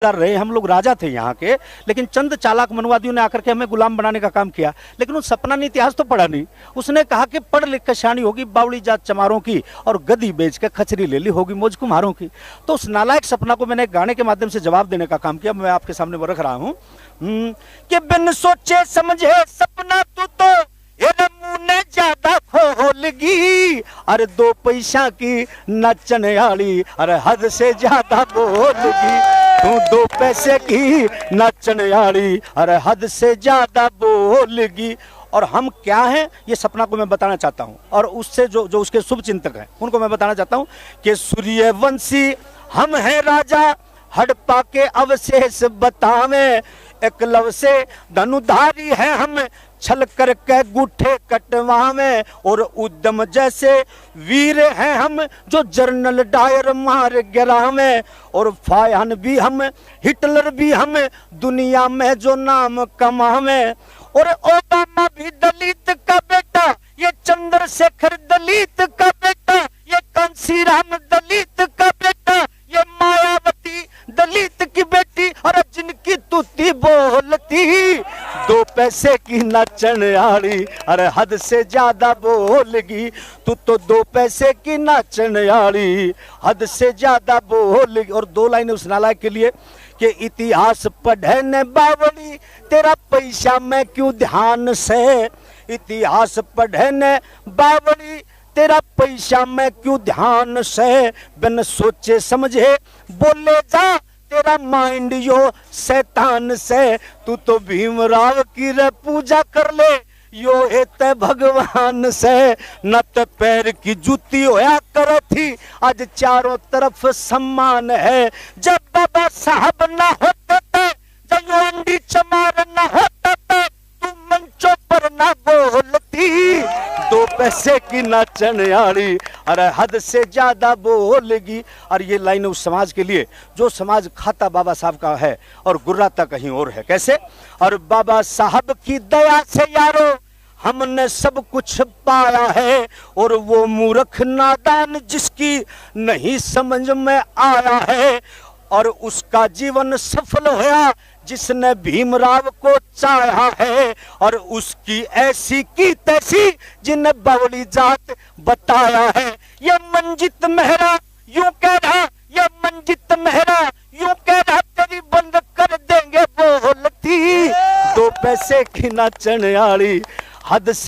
रहे, हम लोग राजा थे यहाँ के, लेकिन चंद चालाक मनवादियों ने आकर के हमें गुलाम बनाने का काम किया। लेकिन उस सपना ने इतिहास तो पढ़ा नहीं। उसने कहा कि पढ़ लिख कर शानी होगी बावड़ी जात चमारों की, और गदी बेच के खचरी ले ली होगी मौज कुम्हारों की। तो उस नालायक सपना को मैंने गाने के माध्यम से जवाब देने का काम किया। मैं आपके सामने वो रख रहा हूँ कि बिन सोचे समझे सपना तू तो ने ज्यादा खोलगी, अरे 2 पैसा की नचन आली, अरे हद से ज्यादा बोलगी। तू 2 पैसे की नचन आली, अरे हद से ज्यादा बोलगी। और हम क्या हैं ये सपना को मैं बताना चाहता हूं, और उससे जो उसके शुभ चिंतक हैं उनको मैं बताना चाहता हूं कि सूर्यवंशी हम हैं राजा, हड़प्पा के अवशेष बतावे, एकलव से धनुधारी है हम, छल करके गुठे कटवावे, और उद्यम जैसे वीर हैं हम, जो जर्नल डायर मार गिरावे, और फायन भी हम, हिटलर भी हम, दुनिया में जो नाम कमावे, और ओबामा भी दलित का बेटा, ये चंद्रशेखर दलित का बेटा, ये कांशीराम दलित का बेटा, ये मायावती दलित की बेटी, और जिनकी तूती बोलती 2 पैसे की नचन आड़ी, अरे हद से ज्यादा बोलगी। तू तो 2 पैसे की नचन आड़ी, हद से ज्यादा बोलगी। और 2 लाइनें उस नालायक के लिए कि इतिहास पढ़े न बावड़ी, तेरा पैसा मैं क्यों ध्यान से, इतिहास पढ़े न बावड़ी, तेरा पैसा मैं क्यों ध्यान से, बिन सोचे समझे बोले जा, तेरा माइंड यो शैतान से। तू तो भीमराव की रे पूजा कर ले, यो हेते भगवान से, न तो पैर की जूती होया कर थी, आज चारों तरफ सम्मान है। जब बाबा साहब ना होते थे, जब अंडी चमार ना होते थे, तू मंचों पर ना बोलती 2 पैसे की नाचन आड़ी, अरे हद से ज्यादा बोलेगी। और ये लाइन उस समाज के लिए जो समाज खाता बाबा साहब का है और गुर्राता कहीं और है। कैसे? और बाबा साहब की दया से यारो हमने सब कुछ पाया है, और वो मूर्ख नादान जिसकी नहीं समझ में आया है, और उसका जीवन सफल होया जिसने भीमराव को चाहा है, और उसकी ऐसी की तैसी जिन्हें बावली जात बताया है। ये मंजित मेहरा यूं कह रहा, ये मंजित मेहरा यूं कह रहा, तेरी बंद कर देंगे बोलती 2 पैसे की नाचन आड़ी, हद